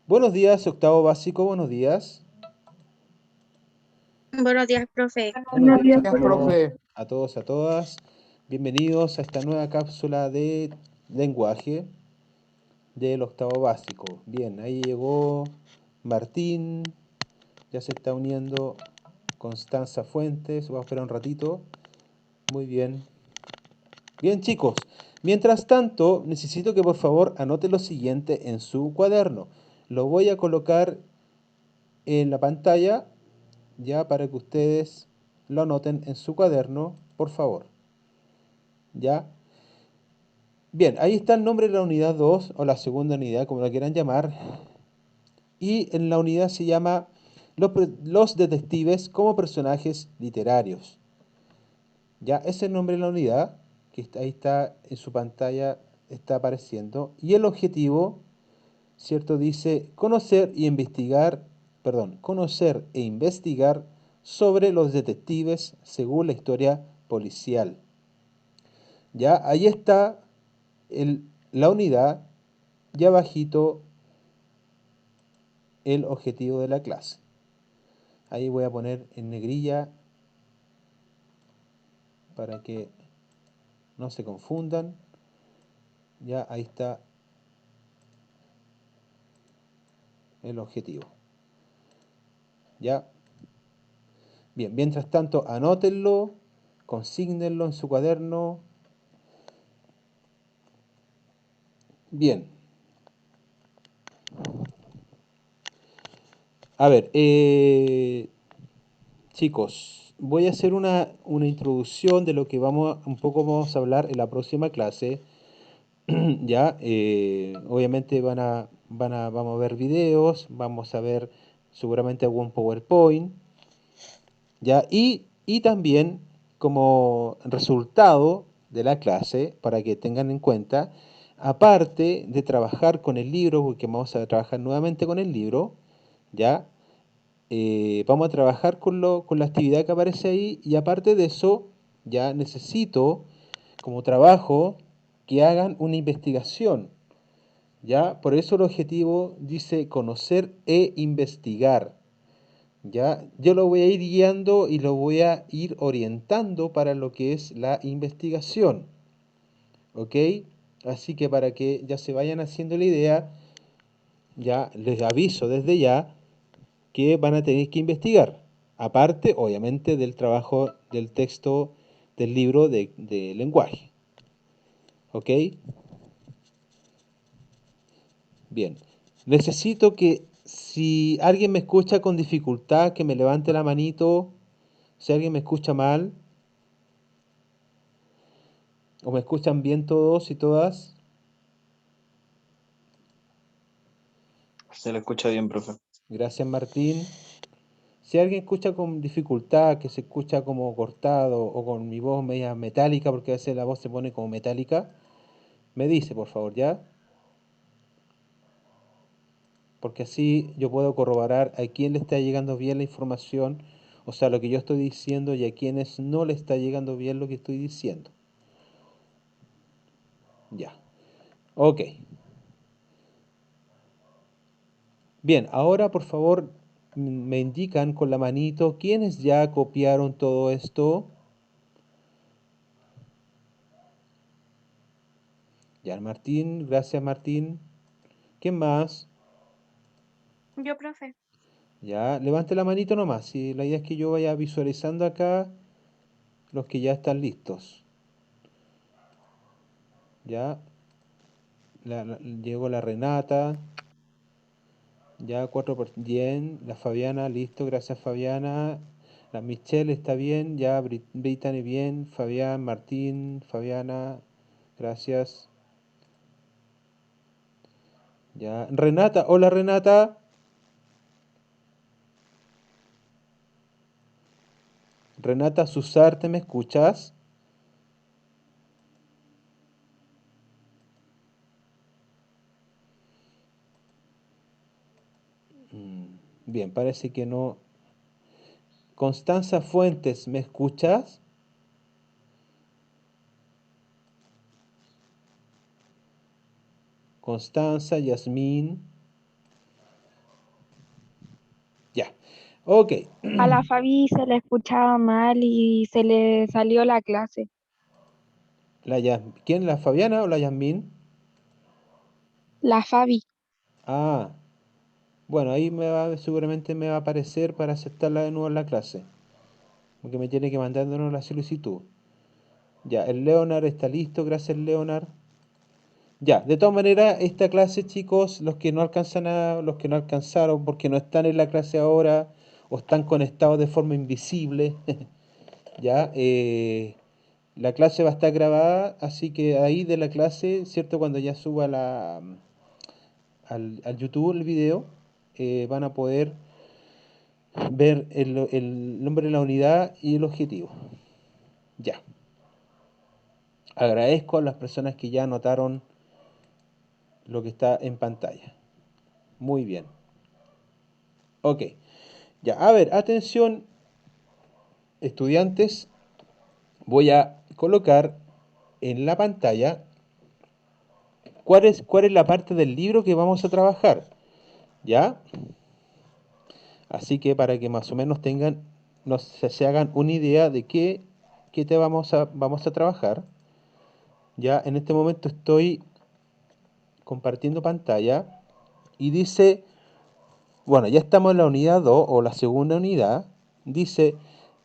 Buenos días, octavo básico, buenos días. Buenos días, profe. Buenos Buenos días días, profe. a todos, a todas. Bienvenidos a esta nueva cápsula de lenguaje del octavo básico. Bien, ahí llegó Martín, ya se está uniendo Constanza Fuentes. Vamos a esperar un ratito. Muy bien. Bien, chicos. Mientras tanto, necesito que por favor anoten lo siguiente en su cuaderno. Lo voy a colocar en la pantalla ya para que ustedes lo anoten en su cuaderno, por favor. ¿Ya? Bien, ahí está el nombre de la unidad 2 o la segunda unidad, como la quieran llamar. Y en la unidad se llama los detectives como personajes literarios. Ya, ese es el nombre de la unidad, que ahí está en su pantalla, está apareciendo. Y el objetivo, ¿cierto? Dice conocer e investigar sobre los detectives según la historia policial. Ya, ahí está la unidad y abajito el objetivo de la clase. Ahí voy a poner en negrilla para que no se confundan. Ya, ahí está el objetivo. Ya, bien, mientras tanto anótenlo, consígnenlo en su cuaderno. Bien, a ver, chicos, voy a hacer una introducción de lo que vamos a hablar en la próxima clase. Ya, obviamente vamos a ver videos, vamos a ver seguramente algún PowerPoint, ya, y también como resultado de la clase, para que tengan en cuenta, aparte de trabajar con el libro, porque vamos a trabajar nuevamente con el libro, ya, vamos a trabajar con la actividad que aparece ahí, y aparte de eso, ya necesito como trabajo que hagan una investigación. ¿Ya? Por eso el objetivo dice conocer e investigar. ¿Ya? Yo lo voy a ir guiando y lo voy a ir orientando para lo que es la investigación. ¿Ok? Así que para que ya se vayan haciendo la idea, ya les aviso desde ya que van a tener que investigar. Aparte, obviamente, del trabajo del texto del libro de lenguaje. ¿Ok? Bien, necesito que si alguien me escucha con dificultad, que me levante la manito, si alguien me escucha mal, o me escuchan bien todos y todas. Se lo escucha bien, profe. Gracias, Martín. Si alguien escucha con dificultad, que se escucha como cortado o con mi voz media metálica, porque a veces la voz se pone como metálica, me dice, por favor, ¿ya? Porque así yo puedo corroborar a quién le está llegando bien la información, o sea, lo que yo estoy diciendo, y a quienes no le está llegando bien lo que estoy diciendo. Ya. Ok. Bien, ahora por favor me indican con la manito quiénes ya copiaron todo esto. Ya, Martín, gracias Martín. ¿Quién más? Yo, profe. Ya, levante la manito nomás. Si la idea es que yo vaya visualizando acá los que ya están listos. Ya, llegó la Renata. Ya, bien. La Fabiana, listo, gracias Fabiana. La Michelle está bien. Ya, Brittany bien. Fabián, Martín, Fabiana, gracias. Ya, Renata, hola Renata. Renata Susarte, ¿me escuchas? Bien, parece que no. Constanza Fuentes, ¿me escuchas? Constanza, Yasmín. Ok, A la Fabi se le escuchaba mal y se le salió la clase. ¿Quién? ¿La Fabiana o la Yasmín? La Fabi. Ah, bueno, ahí seguramente me va a aparecer para aceptarla de nuevo en la clase, porque me tiene que mandar de nuevo la solicitud. Ya, el Leonard está listo, gracias Leonard. Ya, de todas maneras, esta clase, chicos, los que no alcanzaron porque no están en la clase ahora o están conectados de forma invisible, ya, la clase va a estar grabada, así que ahí de la clase, ¿cierto? Cuando ya suba al YouTube el video, van a poder ver el nombre de la unidad y el objetivo. Ya. Agradezco a las personas que ya anotaron lo que está en pantalla. Muy bien. Ok. Ya, a ver, atención, estudiantes. Voy a colocar en la pantalla cuál es la parte del libro que vamos a trabajar. ¿Ya? Así que para que más o menos tengan, se hagan una idea de qué te vamos a trabajar. Ya en este momento estoy compartiendo pantalla y dice, bueno, ya estamos en la unidad 2 o la segunda unidad, dice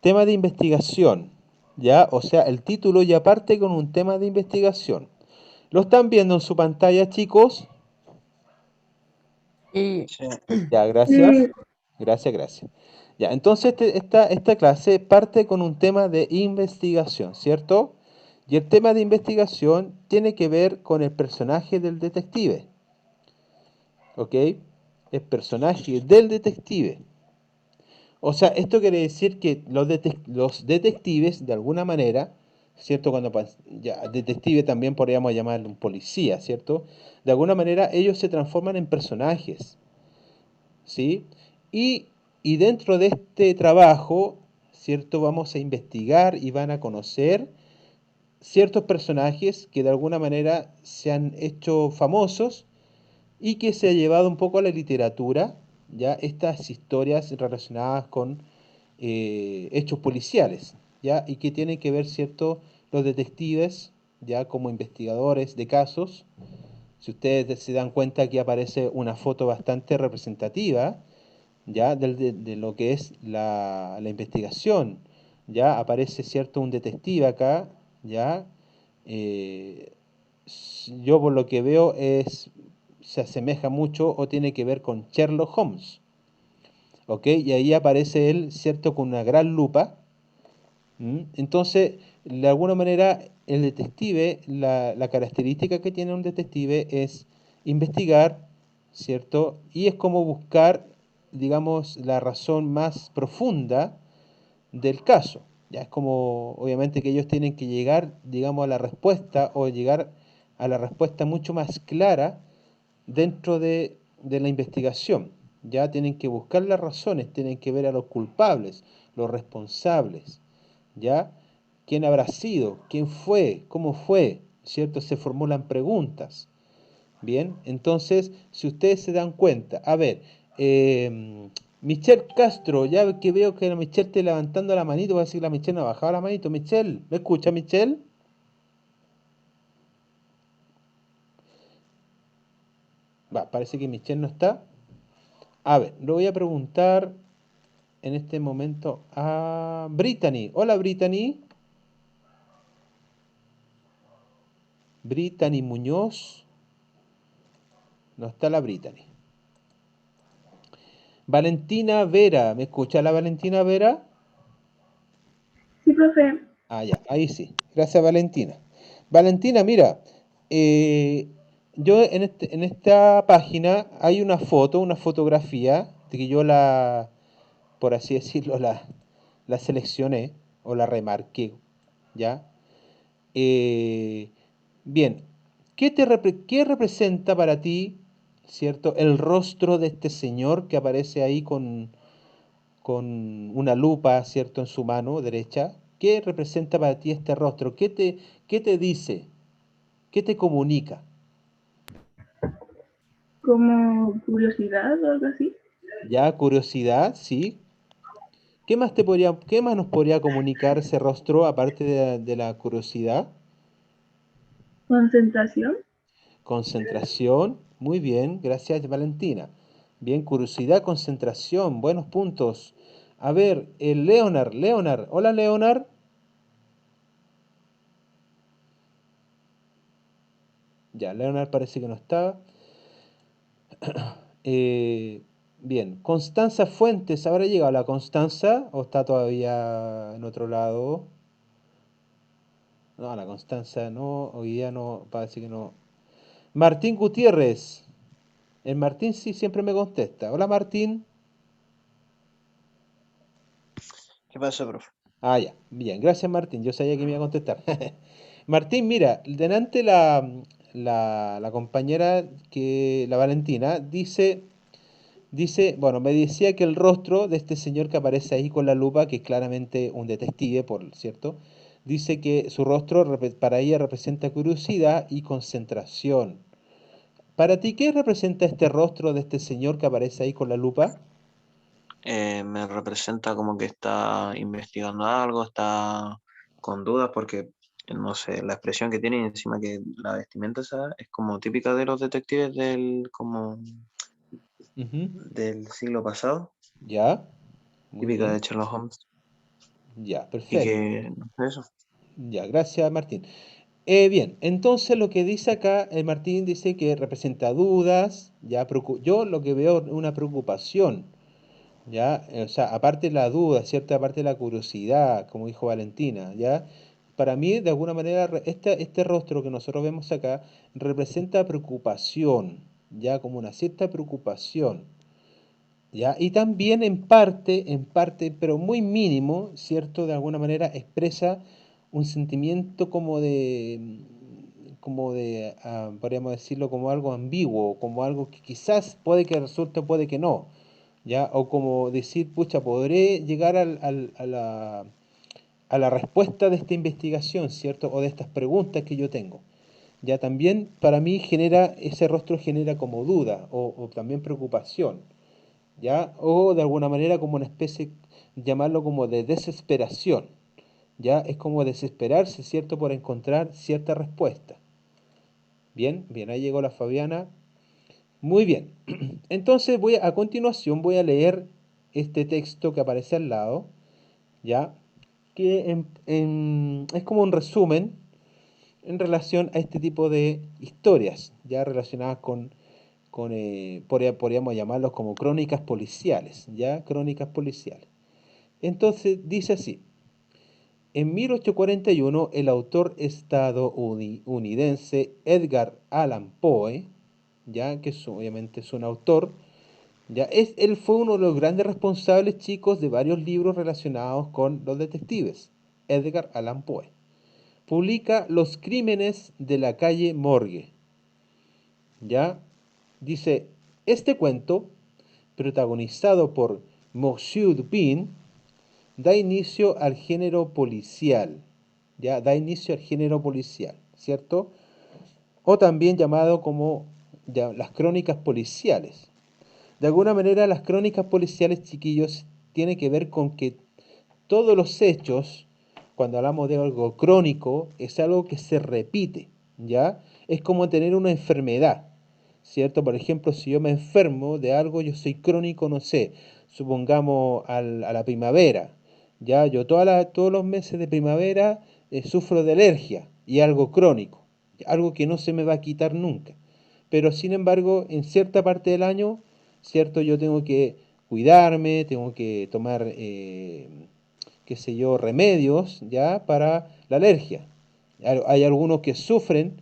tema de investigación, ya, o sea, el título ya parte con un tema de investigación. ¿Lo están viendo en su pantalla, chicos? Sí. Ya, gracias. Gracias, gracias. Ya, entonces esta clase parte con un tema de investigación, ¿cierto? Y el tema de investigación tiene que ver con el personaje del detective, ¿ok? El personaje del detective. O sea, esto quiere decir que los detectives, de alguna manera, ¿cierto? Ya, detective también podríamos llamarlo un policía, ¿cierto? De alguna manera ellos se transforman en personajes, ¿sí? Y, y dentro de este trabajo, ¿cierto? Vamos a investigar y van a conocer ciertos personajes que de alguna manera se han hecho famosos y que se ha llevado un poco a la literatura, ya estas historias relacionadas con hechos policiales, ya y que tienen que ver, cierto, los detectives, ya como investigadores de casos. Si ustedes se dan cuenta, aquí aparece una foto bastante representativa, ya de lo que es la investigación. Ya aparece, cierto, un detective acá, ya. Eh, yo por lo que veo se asemeja mucho o tiene que ver con Sherlock Holmes, ¿ok? Y ahí aparece él, cierto, con una gran lupa. Entonces, de alguna manera, el detective, la característica que tiene un detective es investigar, ¿cierto? Y es como buscar, digamos, la razón más profunda del caso. Ya es como, obviamente, que ellos tienen que llegar, digamos, a la respuesta o llegar a la respuesta mucho más clara dentro de la investigación. Ya tienen que buscar las razones, tienen que ver a los culpables, los responsables, ¿ya? ¿Quién habrá sido? ¿Quién fue? ¿Cómo fue? ¿Cierto? Se formulan preguntas. Bien, entonces, si ustedes se dan cuenta, a ver, Michelle Castro, ya que veo que la Michelle está levantando la manito, voy a decir que la Michelle no ha bajado la manito. Michelle, ¿me escucha, Michelle? Va, parece que Michelle no está. A ver, lo voy a preguntar en este momento a Brittany. Hola, Brittany. Brittany Muñoz. No está la Brittany. Valentina Vera, ¿me escucha la Valentina Vera? Sí, profe. Ah, ya, ahí sí. Gracias, Valentina. Valentina, mira, eh, yo en esta página hay una fotografía, de que yo por así decirlo, la seleccioné o la remarqué, ¿ya? Eh, bien, ¿qué representa para ti, cierto, el rostro de este señor que aparece ahí con una lupa, cierto, en su mano derecha? ¿Qué representa para ti este rostro? ¿Qué te dice? ¿Qué te comunica? Como curiosidad o algo así. ¿Ya? Curiosidad, sí. qué más nos podría comunicar ese rostro aparte de la curiosidad? Concentración. Concentración, muy bien, gracias Valentina. Bien, curiosidad, concentración, buenos puntos. A ver, el Leonard, hola Leonard. Ya, Leonard parece que no está. Eh, bien, Constanza Fuentes, ¿habrá llegado la Constanza o está todavía en otro lado? No, la Constanza no, hoy día no, parece que no. Martín Gutiérrez, el Martín sí siempre me contesta. Hola Martín. ¿Qué pasa, profe? Ah, ya, bien, gracias Martín, yo sabía que me iba a contestar. Martín, mira, delante la compañera la Valentina dice, bueno, me decía que el rostro de este señor que aparece ahí con la lupa, que es claramente un detective, por cierto, dice que su rostro para ella representa curiosidad y concentración. Para ti, ¿qué representa este rostro de este señor que aparece ahí con la lupa? Me representa como que está investigando algo, está con dudas porque, no sé, la expresión que tiene y encima que la vestimenta esa es como típica de los detectives Ujú. del siglo pasado, Ya, muy típica de bien, Sherlock Holmes. ya, Y perfecto. que, no sé, eso. Ya, gracias Martín. Bien, entonces lo que dice acá, el Martín dice que representa dudas, ya, yo lo que veo es una preocupación, ya, o sea, aparte de la duda, ¿cierto? Aparte de la curiosidad, como dijo Valentina, ya, para mí, de alguna manera, este rostro que nosotros vemos acá representa preocupación, ya, como una cierta preocupación, ya, y también en parte, pero muy mínimo, ¿cierto? De alguna manera expresa un sentimiento podríamos decirlo, como algo ambiguo, como algo que quizás puede que resulte, puede que no, ¿ya? O como decir, pucha, podré llegar a la respuesta de esta investigación, ¿cierto? O de estas preguntas que yo tengo. Ya también para mí ese rostro genera como duda o también preocupación. ¿Ya? O de alguna manera como una especie, llamarlo como de desesperación, ¿ya? Es como desesperarse, ¿cierto? Por encontrar cierta respuesta. Bien, bien, ahí llegó la Fabiana. Muy bien. Entonces a continuación voy a leer este texto que aparece al lado, ¿ya? Que es como un resumen en relación a este tipo de historias, ya relacionadas podríamos llamarlos como crónicas policiales, ¿ya? Crónicas policiales. Entonces dice así, en 1841 el autor estadounidense Edgar Allan Poe, ya que obviamente es un autor, él fue uno de los grandes responsables chicos de varios libros relacionados con los detectives, Edgar Allan Poe. Publica Los crímenes de la calle Morgue, ¿ya? Dice, este cuento, protagonizado por Monsieur Dupin, da inicio al género policial, ¿ya? Da inicio al género policial, ¿cierto? O también llamado como las crónicas policiales. De alguna manera, las crónicas policiales, chiquillos, tienen que ver con que todos los hechos, cuando hablamos de algo crónico, es algo que se repite, ¿ya? Es como tener una enfermedad, ¿cierto? Por ejemplo, si yo me enfermo de algo, yo soy crónico, no sé, supongamos a la primavera, ¿ya? Yo todos los meses de primavera sufro de alergia y algo crónico, algo que no se me va a quitar nunca. Pero sin embargo, en cierta parte del año, ¿cierto? Yo tengo que cuidarme, tengo que tomar qué sé yo, remedios, ¿ya? Para la alergia. Hay algunos que sufren,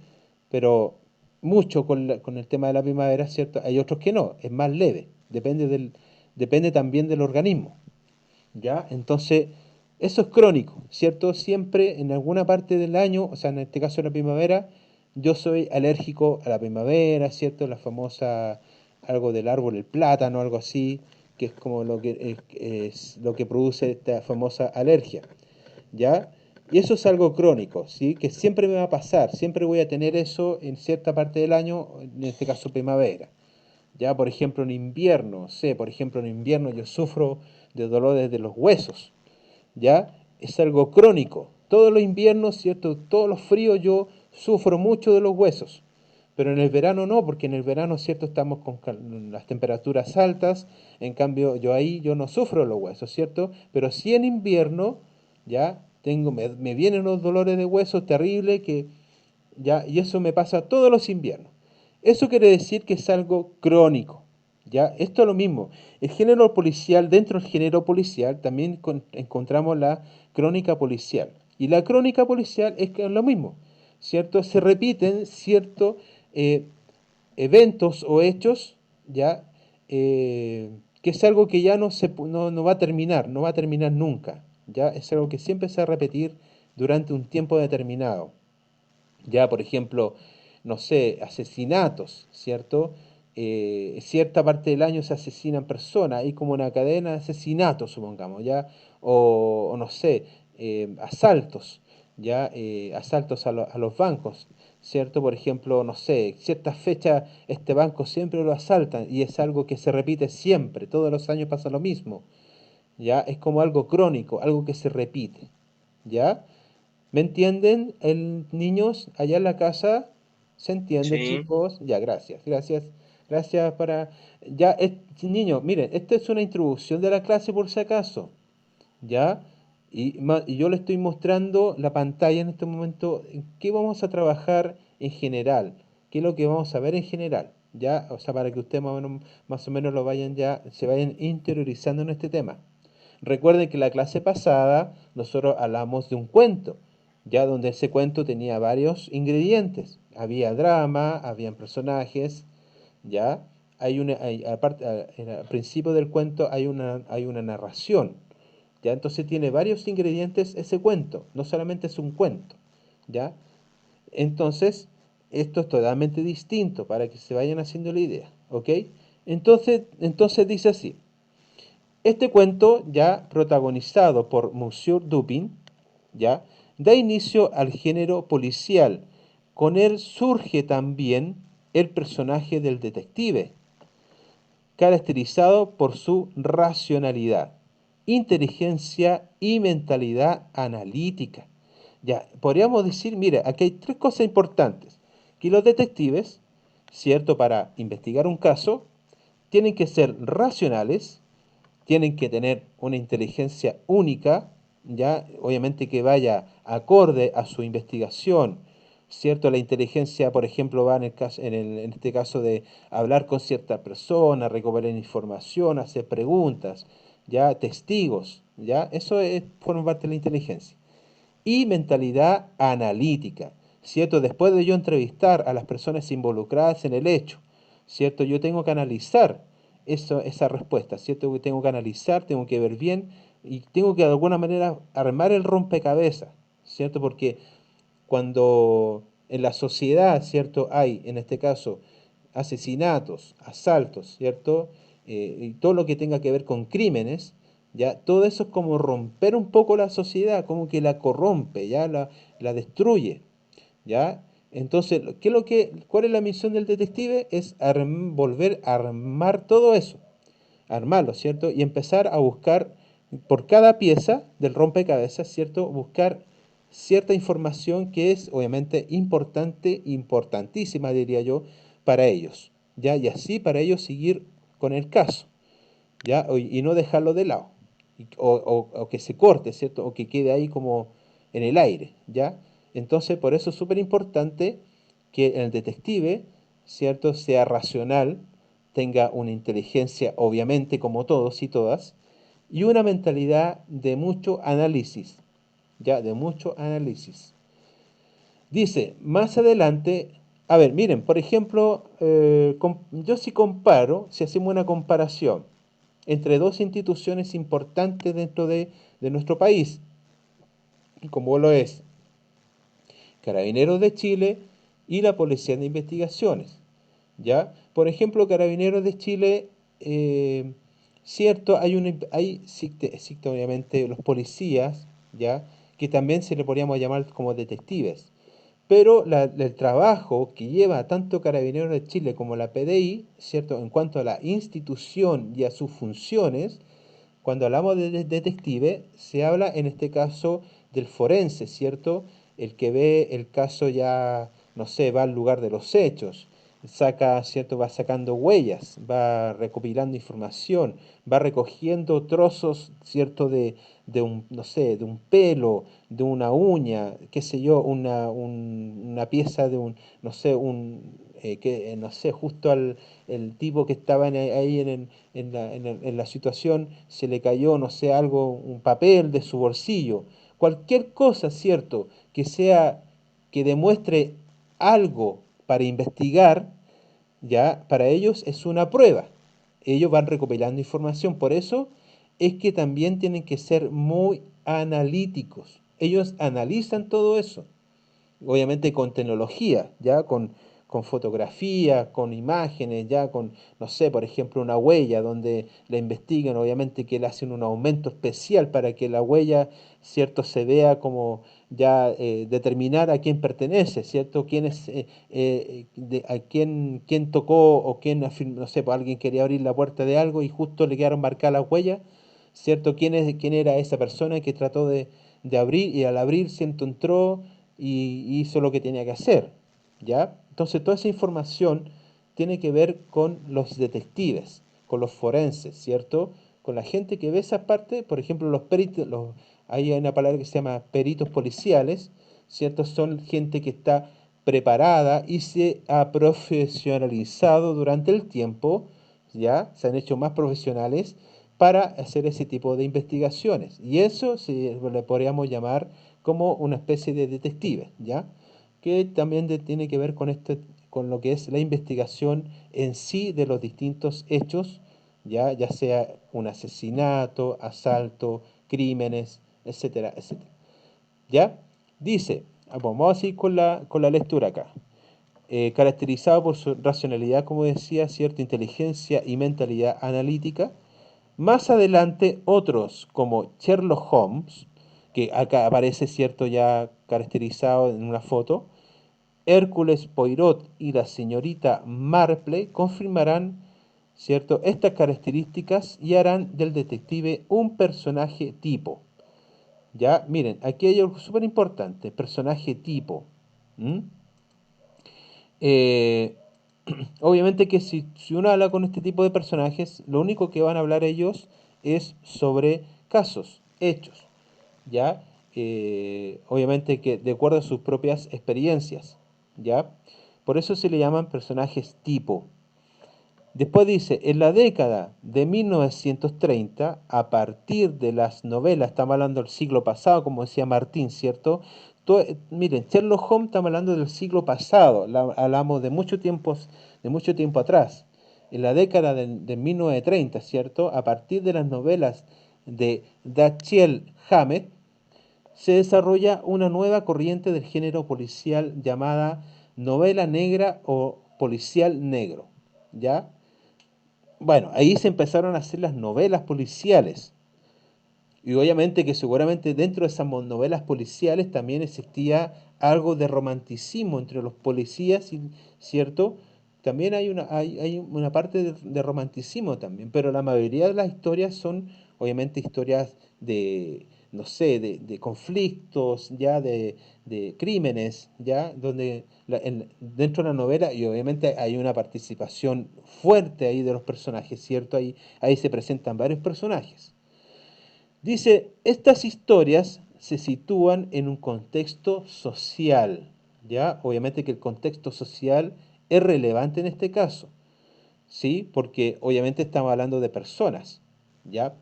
pero mucho con el tema de la primavera, ¿cierto? Hay otros que no, es más leve, depende también del organismo, ¿ya? Entonces, eso es crónico, ¿cierto? Siempre en alguna parte del año, o sea, en este caso la primavera, yo soy alérgico a la primavera, ¿cierto? La famosa, algo del árbol, el plátano, algo así, que es como es lo que produce esta famosa alergia, ¿ya? Y eso es algo crónico, ¿sí? Que siempre me va a pasar, siempre voy a tener eso en cierta parte del año, en este caso primavera, Ya, por ejemplo, en invierno, sé, por ejemplo, en invierno yo sufro de dolores de los huesos, ¿ya? Es algo crónico. Todos los inviernos, ¿cierto? Todos los fríos yo sufro mucho de los huesos. Pero en el verano no, porque en el verano, ¿cierto? Estamos con las temperaturas altas, en cambio yo no sufro los huesos, ¿cierto? Pero sí en invierno, ya, me vienen los dolores de huesos terribles que, ya, y eso me pasa todos los inviernos. Eso quiere decir que es algo crónico, ya, esto es lo mismo. El género policial, dentro del género policial, también encontramos la crónica policial. Y la crónica policial es lo mismo, ¿cierto? Se repiten ciertos eh, eventos o hechos, ya, que es algo que ya no va a terminar, no va a terminar nunca, ya, es algo que siempre se va a repetir durante un tiempo determinado. Ya, por ejemplo, no sé, asesinatos, ¿cierto? Cierta parte del año se asesinan personas, hay como una cadena de asesinatos, supongamos, ¿ya? O no sé, asaltos, ¿ya? Asaltos a los bancos, ¿cierto? Por ejemplo, no sé, ciertas fechas este banco siempre lo asaltan y es algo que se repite siempre, todos los años pasa lo mismo, ¿ya? Es como algo crónico, algo que se repite, ¿ya? ¿Me entienden, niños, allá en la casa? ¿Se entiende, Sí, chicos? Ya, gracias, gracias, gracias para... Ya, niños, miren, esta es una introducción de la clase por si acaso, ¿ya? Y yo le estoy mostrando la pantalla en este momento, en qué vamos a trabajar en general, qué es lo que vamos a ver en general, ¿ya? O sea, para que ustedes más o menos lo vayan ya, se vayan interiorizando en este tema. Recuerden que la clase pasada nosotros hablamos de un cuento, ya donde ese cuento tenía varios ingredientes. Había drama, habían personajes, ya. Aparte, al principio del cuento hay una narración, ya. Entonces tiene varios ingredientes ese cuento, no solamente es un cuento, ya. Entonces, esto es totalmente distinto para que se vayan haciendo la idea, ¿ok? Entonces dice así. Este cuento, ya protagonizado por Monsieur Dupin, ya da inicio al género policial. Con él surge también el personaje del detective, caracterizado por su racionalidad, inteligencia y mentalidad analítica. Ya, podríamos decir, mire, aquí hay tres cosas importantes, que los detectives, ¿cierto? Para investigar un caso, tienen que ser racionales, tienen que tener una inteligencia única, ya, obviamente que vaya acorde a su investigación, ¿cierto? La inteligencia, por ejemplo, va en este caso de hablar con cierta persona, recopilar información, hacer preguntas, ya, testigos, ya, forma parte de la inteligencia. Y mentalidad analítica, ¿cierto? Después de yo entrevistar a las personas involucradas en el hecho, ¿cierto? Yo tengo que analizar esa respuesta, ¿cierto? Que tengo que analizar, tengo que ver bien y tengo que de alguna manera armar el rompecabezas, ¿cierto? Porque cuando en la sociedad, ¿cierto? Hay, en este caso, asesinatos, asaltos, ¿cierto? Y todo lo que tenga que ver con crímenes, ya, todo eso es como romper un poco la sociedad, como que la corrompe, ya, la destruye, ¿ya? Entonces, ¿cuál es la misión del detective? Es volver a armar todo eso, armarlo, ¿cierto? Y empezar a buscar por cada pieza del rompecabezas, ¿cierto? Buscar cierta información que es obviamente importante, importantísima, diría yo, para ellos, ¿ya? Y así para ellos seguir con el caso, ¿ya? Y no dejarlo de lado, o que se corte, ¿cierto? O que quede ahí como en el aire, ¿ya? Entonces, por eso es súper importante que el detective, ¿cierto? Sea racional, tenga una inteligencia, obviamente, como todos y todas, y una mentalidad de mucho análisis, ¿ya? De mucho análisis. Dice, más adelante, a ver, miren, por ejemplo, yo si hacemos una comparación entre dos instituciones importantes dentro de nuestro país, como lo es Carabineros de Chile y la Policía de Investigaciones, ¿ya? Por ejemplo, Carabineros de Chile, cierto, existe obviamente los policías, ¿ya? Que también se le podríamos llamar como detectives, Pero el trabajo que lleva tanto Carabineros de Chile como la PDI, ¿cierto? En cuanto a la institución y a sus funciones, cuando hablamos de detective, se habla en este caso del forense, ¿cierto? El que ve el caso ya, no sé, va al lugar de los hechos, saca, ¿cierto? Va sacando huellas, va recopilando información, va recogiendo trozos, ¿cierto? De un, no sé, de un pelo, de una uña, qué sé yo, una pieza de un, no sé, no sé, justo al el tipo que estaba ahí en la situación, se le cayó, no sé, algo, un papel de su bolsillo. Cualquier cosa, ¿cierto? Que sea, que demuestre algo para investigar, ya para ellos es una prueba. Ellos van recopilando información. Por eso es que también tienen que ser muy analíticos. Ellos analizan todo eso obviamente con tecnología, ya con fotografía, con imágenes, ya con, no sé, por ejemplo, una huella donde la investigan, obviamente que le hacen un aumento especial para que la huella, ¿cierto?, se vea como ya determinar a quién pertenece, ¿cierto? Quién es, a quién tocó o quién, no sé, pues alguien quería abrir la puerta de algo y justo le quedaron marcadas las huellas, ¿cierto? Quién era esa persona que trató de abrir y al abrir, ¿cierto? Entró y hizo lo que tenía que hacer, ¿ya? Entonces toda esa información tiene que ver con los detectives, con los forenses, ¿cierto? Con la gente que ve esa parte, por ejemplo, los peritos, hay una palabra que se llama peritos policiales, ¿cierto? Son gente que está preparada y se ha profesionalizado durante el tiempo, ¿ya? Se han hecho más profesionales para hacer ese tipo de investigaciones. Y eso le podríamos llamar como una especie de detective, ¿ya? Que también tiene que ver con, con lo que es la investigación en sí de los distintos hechos, ya sea un asesinato, asalto, crímenes, etcétera, etcétera. ¿Ya? Dice, vamos a seguir con la lectura acá. Caracterizado por su racionalidad, como decía, cierta inteligencia y mentalidad analítica, más adelante otros como Sherlock Holmes, que acá aparece cierto ya caracterizado en una foto, Hércules Poirot y la señorita Marple confirmarán cierto estas características y harán del detective un personaje tipo. Ya, miren, aquí hay algo súper importante, personaje tipo. ¿Mm? Eh, Obviamente que si uno habla con este tipo de personajes, lo único que van a hablar ellos es sobre casos, hechos, ¿ya? Obviamente que de acuerdo a sus propias experiencias, ¿ya? Por eso se le llaman personajes tipo. Después dice, en la década de 1930, a partir de las novelas, estamos hablando del siglo pasado, como decía Martín, ¿cierto? Miren, Sherlock Holmes estamos hablando del siglo pasado, hablamos de mucho tiempo atrás. En la década de 1930, ¿cierto? A partir de las novelas de Dashiell Hammett, se desarrolla una nueva corriente del género policial llamada novela negra o policial negro, ¿ya? Bueno, ahí se empezaron a hacer las novelas policiales. Y obviamente que seguramente dentro de esas novelas policiales también existía algo de romanticismo entre los policías, ¿cierto? También hay una parte de romanticismo también, pero la mayoría de las historias son obviamente historias de, no sé, de conflictos, ya de crímenes, ya, donde dentro de la novela, y obviamente hay una participación fuerte ahí de los personajes, ¿cierto? Ahí se presentan varios personajes. Dice, estas historias se sitúan en un contexto social, ¿ya? Obviamente que el contexto social es relevante en este caso, ¿sí? Porque obviamente estamos hablando de personas, ¿ya?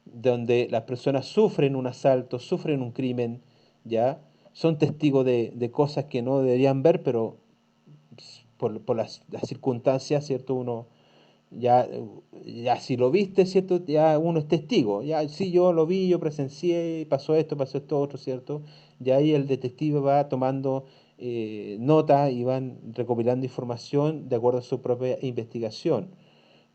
Donde las personas sufren un asalto, sufren un crimen, ¿ya? Son testigos de cosas que no deberían ver, pero por las circunstancias, ¿cierto? Uno ya, ya si lo viste, ¿cierto? Ya uno es testigo. Ya sí, yo lo vi, yo presencié, pasó esto otro, ¿cierto? Ya ahí el detective va tomando nota y van recopilando información de acuerdo a su propia investigación.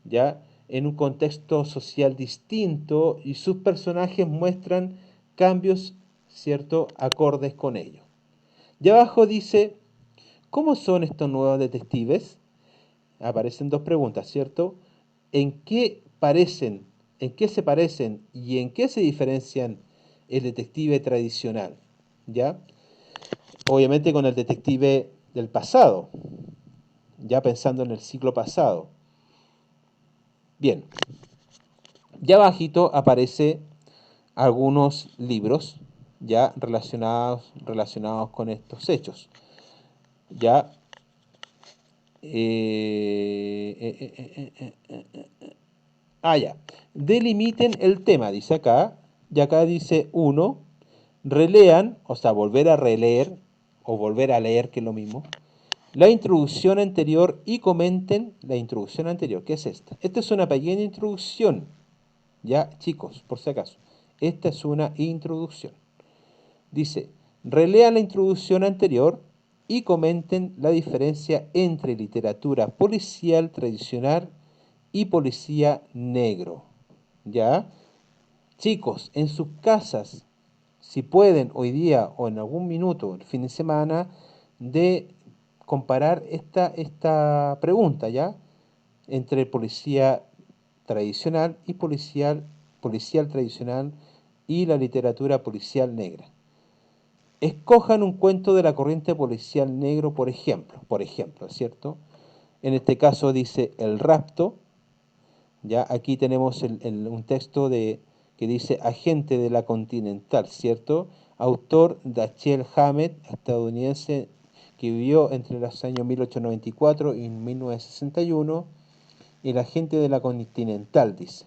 Ya en un contexto social distinto y sus personajes muestran cambios, ¿cierto? Acordes con ello. Y abajo dice, ¿cómo son estos nuevos detectives? Aparecen dos preguntas, ¿cierto? ¿En qué parecen, en qué se parecen y en qué se diferencian el detective tradicional? ¿Ya? Obviamente con el detective del pasado, ya pensando en el siglo pasado. Bien, ya abajito aparece algunos libros ya relacionados con estos hechos. Ya ya. Delimiten el tema, dice acá. Y acá dice uno, relean, o sea, volver a releer o volver a leer, que es lo mismo, la introducción anterior y comenten la introducción anterior. ¿Qué es esta? Esta es una pequeña introducción. Ya, chicos, por si acaso. Esta es una introducción. Dice, relean la introducción anterior y comenten la diferencia entre literatura policial tradicional y policía negro. ¿Ya? Chicos, en sus casas, si pueden hoy día o en algún minuto, el fin de semana, de comparar esta pregunta, ¿ya? Entre policía tradicional y policial tradicional y la literatura policial negra. Escojan un cuento de la corriente policial negro, por ejemplo, ¿cierto? En este caso dice El rapto, ya aquí tenemos un texto que dice Agente de la Continental, ¿cierto? Autor Dashiell Hammett, estadounidense, que vivió entre los años 1894 y 1961, el agente de la Continental, dice.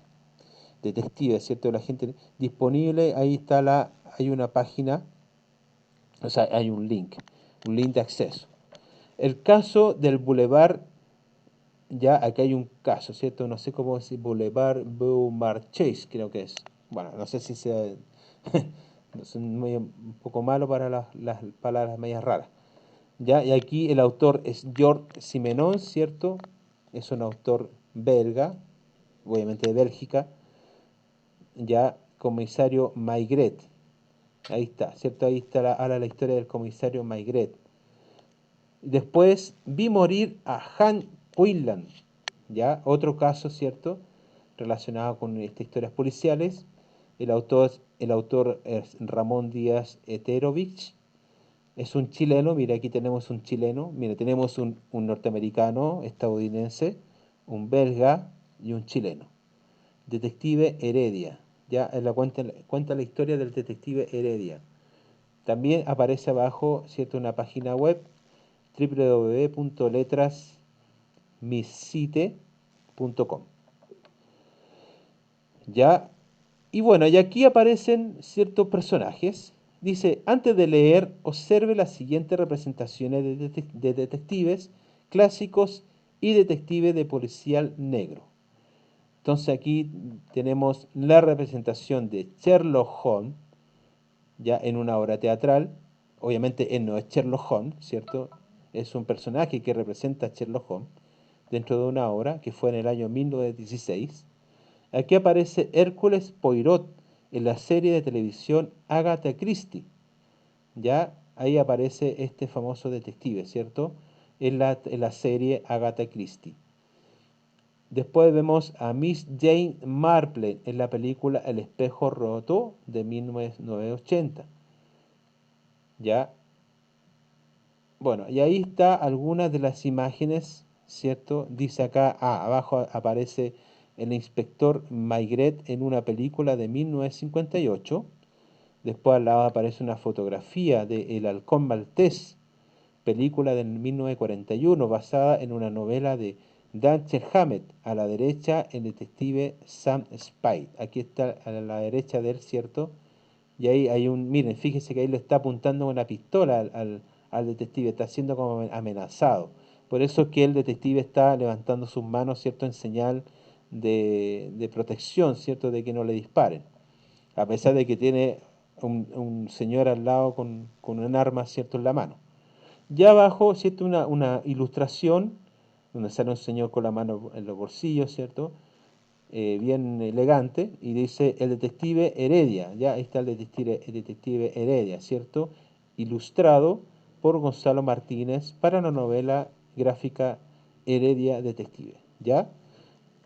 Detective, ¿cierto? La gente disponible, ahí está hay una página, o sea, hay un link de acceso. El caso del Boulevard, ya aquí hay un caso, ¿cierto? No sé cómo decir, Boulevard Beaumarchais, creo que es. Bueno, no sé si sea, no sé, un poco malo para las palabras medias raras. Ya, y aquí el autor es Georges Simenon, ¿cierto? Es un autor belga, obviamente de Bélgica. Ya, comisario Maigret. Ahí está, ¿cierto? Ahí está ahora la historia del comisario Maigret. Después vi morir a Han Quinlan, ya, otro caso, ¿cierto? Relacionado con estas historias policiales. El autor es Ramón Díaz Eterovich. Es un chileno, mira, aquí tenemos un chileno, mira, tenemos un norteamericano, estadounidense, un belga y un chileno. Detective Heredia, ya cuenta la historia del detective Heredia. También aparece abajo, ¿cierto?, una página web www.letrasmiscite.com. ¿Ya? Y bueno, y aquí aparecen ciertos personajes. Dice, antes de leer, observe las siguientes representaciones de detectives clásicos y detectives de policial negro. Entonces aquí tenemos la representación de Sherlock Holmes, ya en una obra teatral. Obviamente él no es Sherlock Holmes, ¿cierto? Es un personaje que representa a Sherlock Holmes dentro de una obra que fue en el año 1916. Aquí aparece Hércules Poirot en la serie de televisión Agatha Christie. Ya ahí aparece este famoso detective, ¿cierto? En la serie Agatha Christie. Después vemos a Miss Jane Marple en la película El espejo roto de 1980. ¿Ya? Bueno, y ahí está algunas de las imágenes, ¿cierto? Dice acá, abajo aparece el inspector Maigret en una película de 1958. Después al lado aparece una fotografía de El Halcón Maltés, película de 1941, basada en una novela de Dashiell Hammett. A la derecha, el detective Sam Spade. Aquí está a la derecha de él, ¿cierto? Y ahí hay miren, fíjese que ahí le está apuntando una pistola al detective, está siendo como amenazado. Por eso es que el detective está levantando sus manos, ¿cierto?, en señal de protección, ¿cierto?, de que no le disparen. A pesar de que tiene un señor al lado con un arma, ¿cierto?, en la mano. Ya abajo, ¿cierto?, una ilustración donde sale un señor con la mano en los bolsillos, ¿cierto?, bien elegante, y dice el detective Heredia, ya ahí está el detective Heredia, ¿cierto? Ilustrado por Gonzalo Martínez para la novela gráfica Heredia Detective, ¿ya?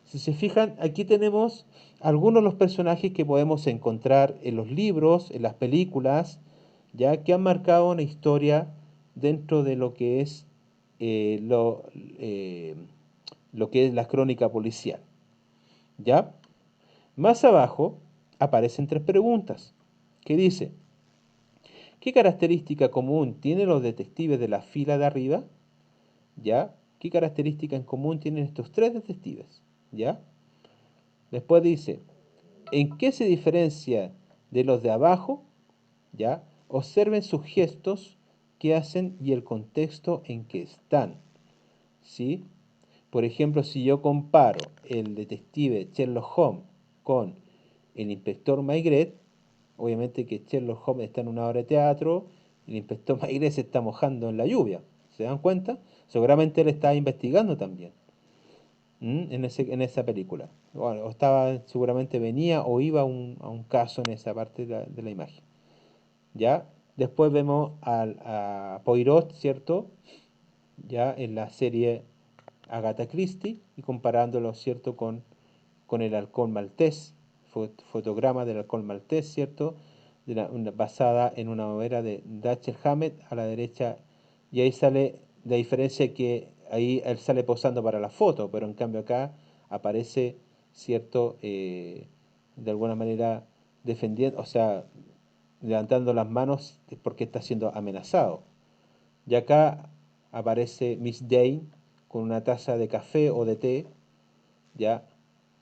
Si se fijan, aquí tenemos algunos de los personajes que podemos encontrar en los libros, en las películas, ya que han marcado una historia dentro de lo que es eh, lo, eh, lo que es la crónica policial, ¿ya? Más abajo aparecen tres preguntas que dice, ¿qué característica común tienen los detectives de la fila de arriba? ¿Ya? ¿Qué característica en común tienen estos tres detectives? ¿Ya? Después dice, ¿en qué se diferencia de los de abajo? ¿Ya? Observen sus gestos, qué hacen y el contexto en que están. ¿Sí? Por ejemplo, si yo comparo el detective Sherlock Holmes con el inspector Maigret, obviamente que Sherlock Holmes está en una obra de teatro, el inspector Maigret se está mojando en la lluvia. ¿Se dan cuenta? Seguramente él estaba investigando también. En esa película. Bueno, o estaba, seguramente venía o iba a un caso en esa parte de la imagen. ¿Ya? Después vemos a Poirot, ¿cierto? Ya en la serie Agatha Christie y comparándolo, ¿cierto? Con el halcón maltés, fotograma del halcón maltés, ¿cierto? Basada en una novela de Dashiell Hammett a la derecha, y ahí sale la diferencia que ahí él sale posando para la foto, pero en cambio acá aparece, ¿cierto? De alguna manera defendiendo, o sea, levantando las manos porque está siendo amenazado. Y acá aparece Miss Dane con una taza de café o de té, ya,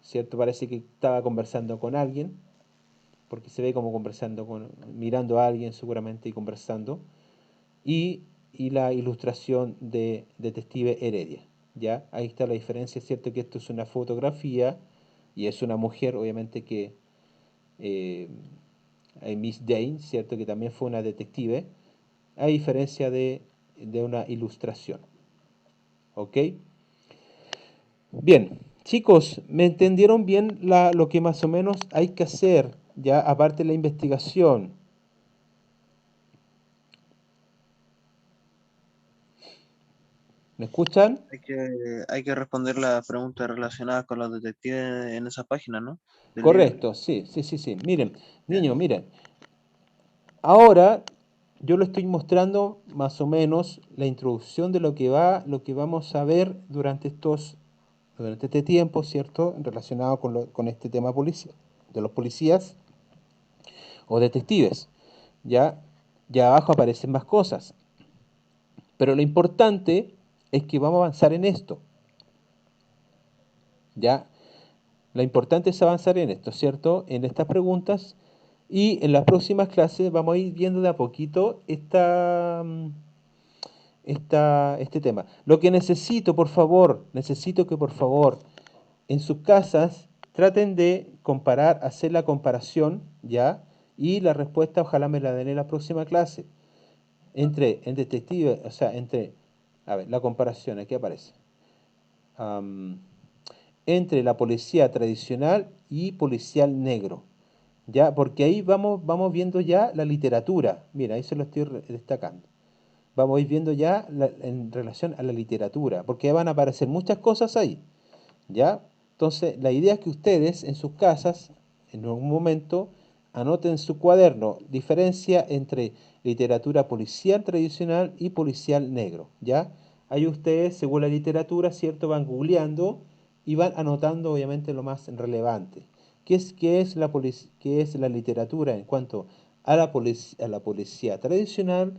¿cierto? Parece que estaba conversando con alguien, porque se ve como conversando mirando a alguien seguramente y conversando, y la ilustración de Detective Heredia, ¿ya? Ahí está la diferencia, ¿cierto? Que esto es una fotografía y es una mujer, obviamente que eh, Miss Dane, ¿cierto? Que también fue una detective, a diferencia de una ilustración, ¿ok? Bien, chicos, ¿me entendieron bien lo que más o menos hay que hacer, ya aparte de la investigación? ¿Me escuchan? Hay que responder las preguntas relacionadas con los detectives en esa página, ¿no? Del libro. Correcto, sí, sí, sí, sí. Miren, Ya. niños, miren. Ahora yo les estoy mostrando más o menos la introducción de lo que vamos a ver durante este tiempo, ¿cierto? Relacionado con este tema de los policías o detectives. Ya, ya abajo aparecen más cosas. Pero lo importante es que vamos a avanzar en esto. Ya, lo importante es avanzar en esto, ¿cierto? En estas preguntas y en las próximas clases vamos a ir viendo de a poquito este tema. Lo que necesito, por favor, necesito que por favor en sus casas traten de comparar, hacer la comparación, ¿ya? Y la respuesta ojalá me la den en la próxima clase. En detective, o sea, a ver, la comparación, aquí aparece. Am, entre la policía tradicional y policial negro, ¿ya? Porque ahí vamos viendo ya la literatura. Mira, ahí se lo estoy destacando. Vamos a ir viendo ya en relación a la literatura, porque van a aparecer muchas cosas ahí, ¿ya? Entonces, la idea es que ustedes en sus casas, en algún momento, anoten en su cuaderno diferencia entre literatura policial tradicional y policial negro, ¿ya? Ahí ustedes, según la literatura, ¿cierto? Van googleando y van anotando, obviamente, lo más relevante. Qué es la literatura en cuanto a a la policía tradicional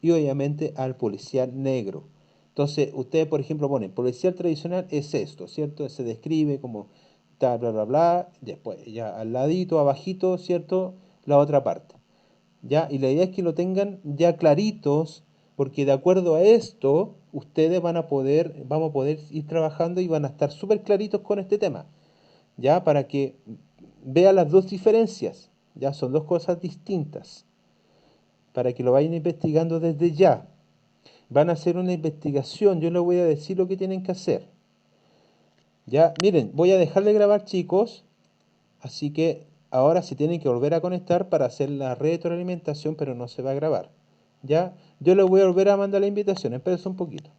y, obviamente, al policial negro? Entonces, ustedes, por ejemplo, ponen policial tradicional es esto, ¿cierto? Se describe como tal, bla, bla, bla. Después, ya al ladito, abajito, ¿cierto? La otra parte. ¿Ya? Y la idea es que lo tengan ya claritos, porque de acuerdo a esto, ustedes vamos a poder ir trabajando y van a estar súper claritos con este tema. ¿Ya? Para que vean las dos diferencias. Ya son dos cosas distintas. Para que lo vayan investigando desde ya. Van a hacer una investigación, yo les voy a decir lo que tienen que hacer. Ya, miren, voy a dejar de grabar, chicos, así que ahora se tienen que volver a conectar para hacer la retroalimentación, pero no se va a grabar. ¿ya? Yo le voy a volver a mandar la invitación, espérense un poquito.